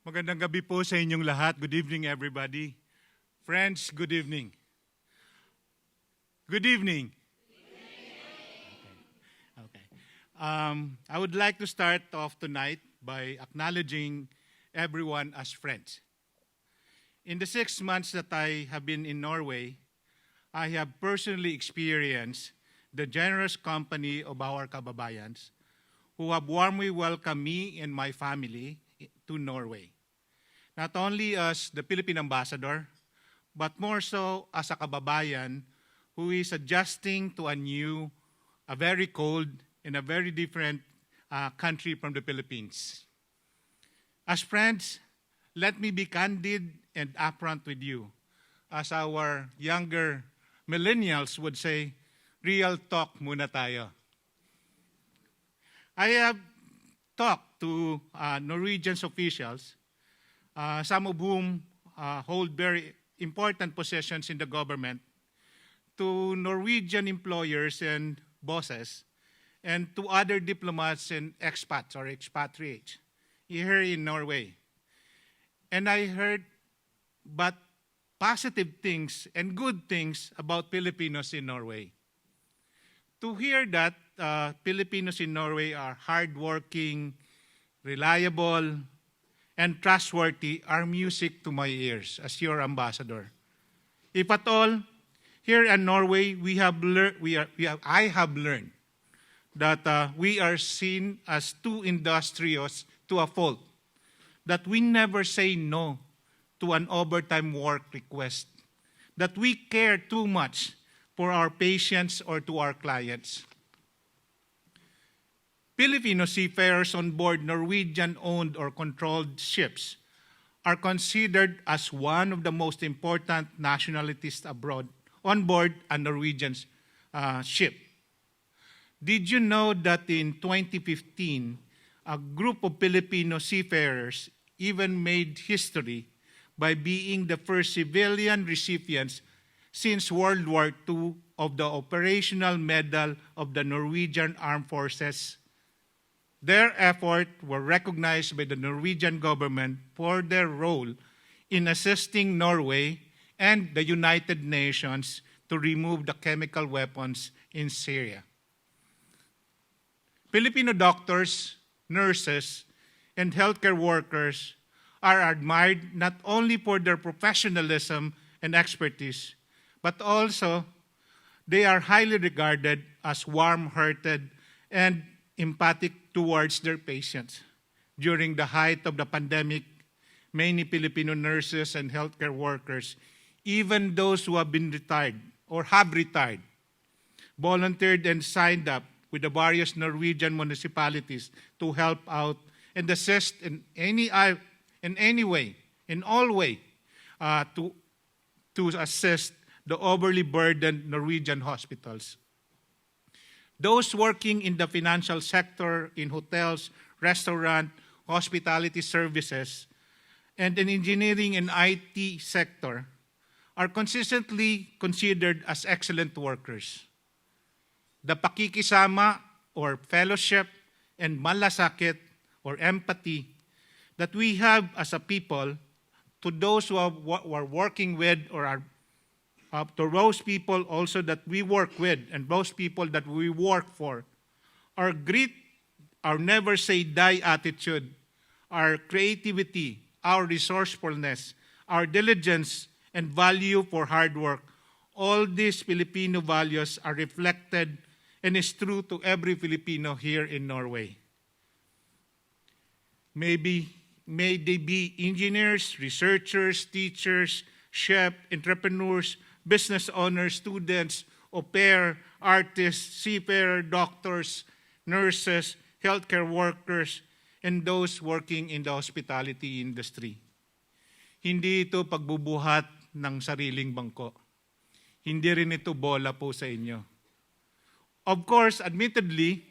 Magandang gabi po sa inyong lahat. Good evening, everybody. Friends, good evening. Good evening. Okay. I would like to start off tonight by acknowledging everyone as friends. In the 6 months that I have been in Norway, I have personally experienced the generous company of our kababayans who have warmly welcomed me and my family to Norway. Not only as the Philippine Ambassador, but more so as a kababayan who is adjusting to a very cold and a very different country from the Philippines. As friends, let me be candid and upfront with you. As our younger millennials would say, real talk muna tayo. I have talked to Norwegian officials, some of whom hold very important positions in the government, to Norwegian employers and bosses, and to other diplomats and expats or expatriates here in Norway. And I heard but positive things and good things about Filipinos in Norway. To hear that Filipinos in Norway are hardworking, reliable, and trustworthy are music to my ears as your ambassador. If at all, here in Norway, I have learned that we are seen as too industrious to a fault, that we never say no to an overtime work request, that we care too much for our patients or to our clients. Filipino seafarers on board Norwegian-owned or controlled ships are considered as one of the most important nationalities abroad on board a Norwegian ship. Did you know that in 2015, a group of Filipino seafarers even made history by being the first civilian recipients since World War II of the Operational Medal of the Norwegian Armed Forces? Their efforts were recognized by the Norwegian government for their role in assisting Norway and the United Nations to remove the chemical weapons in Syria. Filipino doctors, nurses, and healthcare workers are admired not only for their professionalism and expertise, but also they are highly regarded as warm-hearted and empathic towards their patients. During the height of the pandemic, many Filipino nurses and healthcare workers, even those who have been retired or have retired, volunteered and signed up with the various Norwegian municipalities to help out and assist in all way to assist the overly burdened Norwegian hospitals. Those working in the financial sector, in hotels, restaurant, hospitality services, and in engineering and IT sector are consistently considered as excellent workers. The pakikisama or fellowship and malasakit or empathy that we have as a people to those who are working with or are to those people also that we work with and those people that we work for, our grit, our never say die attitude, our creativity, our resourcefulness, our diligence, and value for hard work, all these Filipino values are reflected and is true to every Filipino here in Norway. May they be engineers, researchers, teachers, chefs, entrepreneurs, business owners, students, au pair, artists, seafarer, doctors, nurses, healthcare workers, and those working in the hospitality industry. Hindi ito pagbubuhat ng sariling bangko. Hindi rin ito bola po sa inyo. Of course, admittedly,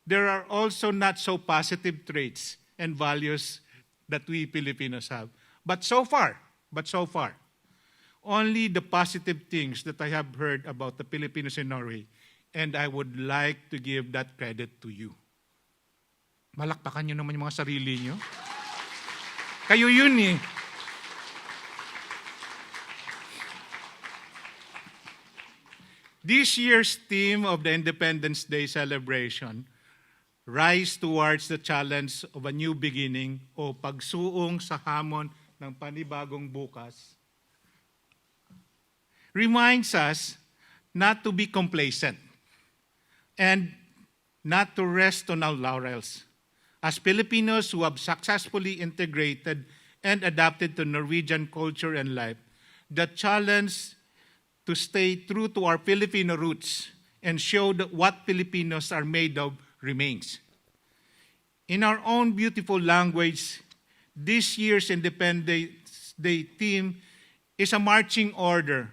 there are also not so positive traits and values that we Filipinos have. But so far, only the positive things that I have heard about the Filipinos in Norway, and I would like to give that credit to you. Malakpakan nyo naman yung mga sarili nyo. Kayo yun eh. This year's theme of the Independence Day celebration, Rise Towards the Challenge of a New Beginning o Pagsuong sa Hamon ng Panibagong Bukas, reminds us not to be complacent and not to rest on our laurels. As Filipinos who have successfully integrated and adapted to Norwegian culture and life, the challenge to stay true to our Filipino roots and show that what Filipinos are made of remains. In our own beautiful language, this year's Independence Day theme is a marching order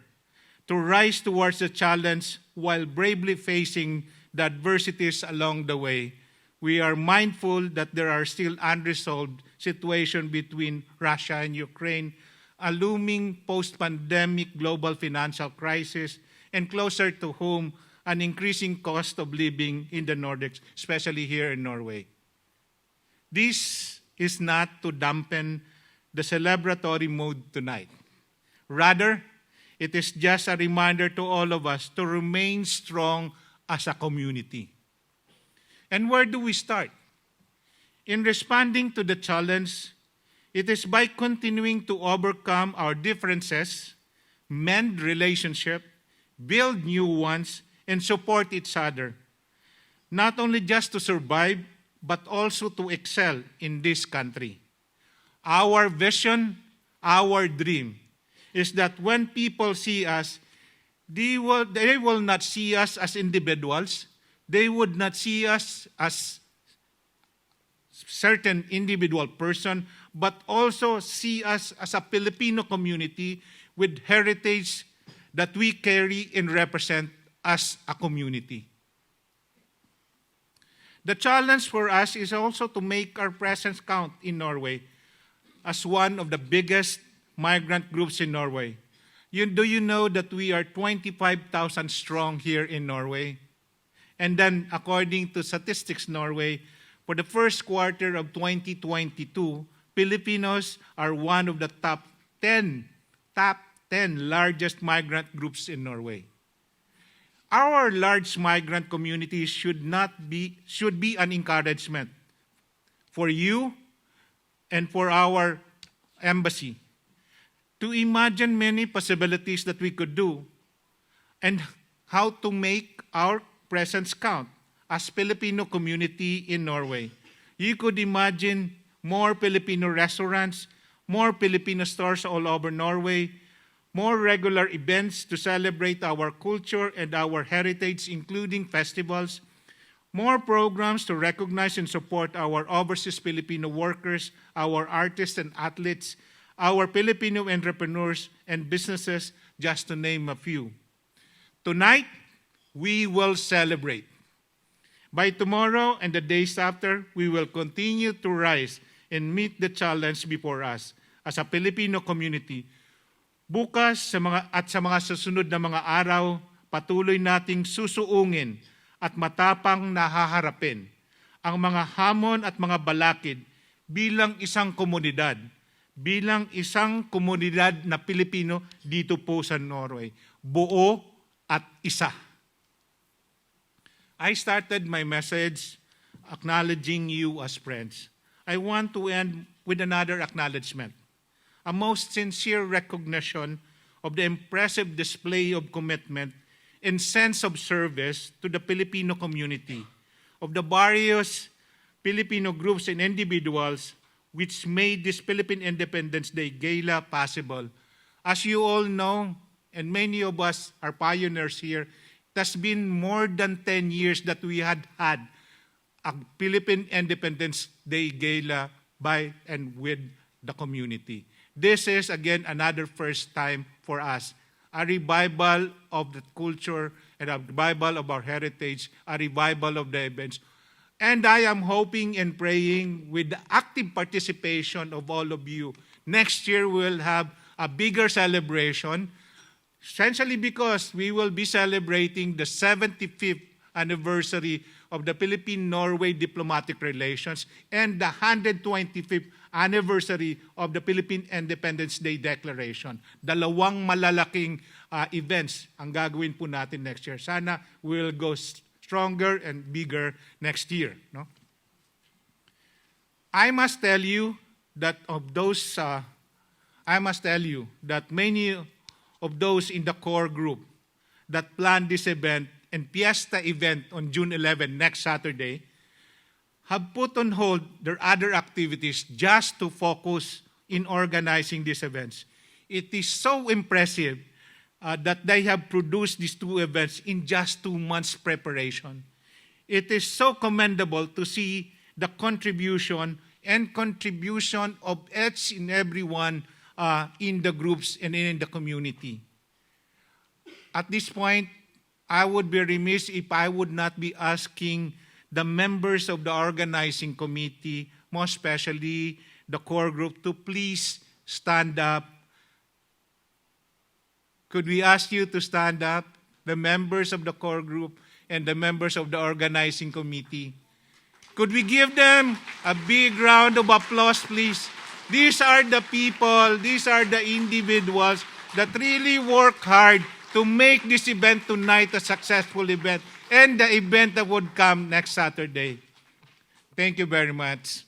to rise towards the challenge while bravely facing the adversities along the way. We are mindful that there are still unresolved situations between Russia and Ukraine, a looming post-pandemic global financial crisis, and closer to home, an increasing cost of living in the Nordics, especially here in Norway. This is not to dampen the celebratory mood tonight. Rather, it is just a reminder to all of us to remain strong as a community. And where do we start? In responding to the challenge, it is by continuing to overcome our differences, mend relationships, build new ones, and support each other, not only just to survive, but also to excel in this country. Our vision, our dream, is that when people see us, they will not see us as individuals. They would not see us as certain individual person, but also see us as a Filipino community with heritage that we carry and represent as a community. The challenge for us is also to make our presence count in Norway as one of the biggest migrant groups in Norway. Do you know that we are 25,000 strong here in Norway? And then, according to Statistics Norway, for the first quarter of 2022, Filipinos are one of the top 10 largest migrant groups in Norway. Our large migrant community should be an encouragement for you and for our embassy to imagine many possibilities that we could do and how to make our presence count as Filipino community in Norway. You could imagine more Filipino restaurants, more Filipino stores all over Norway, more regular events to celebrate our culture and our heritage, including festivals, more programs to recognize and support our overseas Filipino workers, our artists and athletes, our Filipino entrepreneurs and businesses, just to name a few. Tonight, we will celebrate. By tomorrow and the days after, we will continue to rise and meet the challenge before us as a Filipino community. Bukas sa mga susunod na mga araw, patuloy nating susuungin at matapang na haharapin ang mga hamon at mga balakid bilang isang komunidad na Pilipino dito po sa Norway. Buo at isa. I started my message acknowledging you as friends. I want to end with another acknowledgement. A most sincere recognition of the impressive display of commitment and sense of service to the Filipino community, of the various Filipino groups and individuals which made this Philippine Independence Day Gala possible. As you all know, and many of us are pioneers here, it has been more than 10 years that we had a Philippine Independence Day Gala by and with the community. This is, again, another first time for us. A revival of the culture and a revival of our heritage, a revival of the events. And I am hoping and praying with the active participation of all of you, next year we'll have a bigger celebration, essentially because we will be celebrating the 75th anniversary of the Philippine-Norway diplomatic relations and the 125th anniversary of the Philippine Independence Day Declaration. Dalawang malalaking events ang gagawin po natin next year. Sana we'll go stronger and bigger next year. No? I must tell you that many of those in the core group that planned this event and Fiesta event on June 11, next Saturday, have put on hold their other activities just to focus in organizing these events. It is so impressive that they have produced these two events in just 2 months' preparation. It is so commendable to see the contribution of each and everyone in the groups and in the community. At this point, I would be remiss if I would not be asking the members of the organizing committee, most especially the core group, to please stand up. Could we ask you to stand up, the members of the core group and the members of the organizing committee? Could we give them a big round of applause, please? These are the people, these are the individuals that really work hard to make this event tonight a successful event and the event that would come next Saturday. Thank you very much.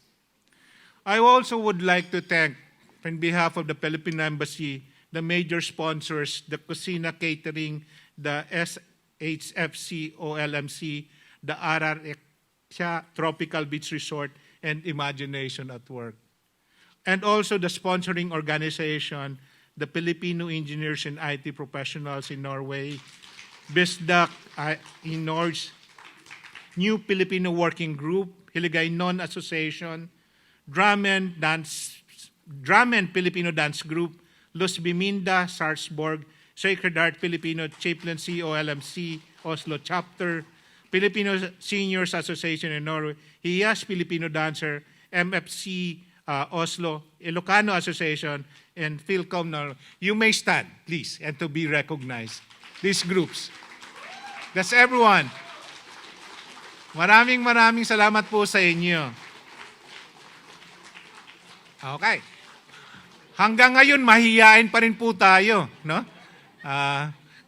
I also would like to thank, on behalf of the Philippine Embassy, the major sponsors, the Kusina Catering, the SHFC OLMC, the Ararexia Tropical Beach Resort, and Imagination at Work. And also the sponsoring organization, the Filipino Engineers and IT Professionals in Norway, BISDAC in Norge, New Filipino Working Group, Hiligaynon Association, Drum and Filipino Dance Group, Luz Biminda, Sarpsborg, Sacred Heart Filipino Chaplaincy, OLMC, Oslo Chapter, Filipino Seniors Association in Norway, HIAS Filipino Dancer, MFC Oslo, Ilocano Association, and Philcom Norway. You may stand, please, and to be recognized. These groups. That's everyone. Maraming salamat po sa inyo. Okay. Hanggang ngayon, mahihiyain pa rin po tayo. No?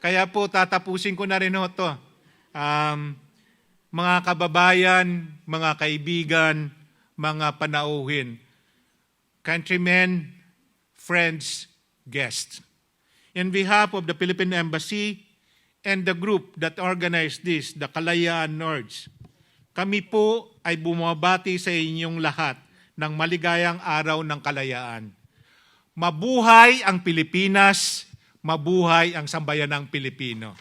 Kaya po, tatapusin ko na rin ito. Mga kababayan, mga kaibigan, mga panauhin, countrymen, friends, guests. In behalf of the Philippine Embassy and the group that organized this, the Kalayaan Norge, kami po ay bumabati sa inyong lahat ng maligayang araw ng kalayaan. Mabuhay ang Pilipinas, mabuhay ang sambayanang Pilipino.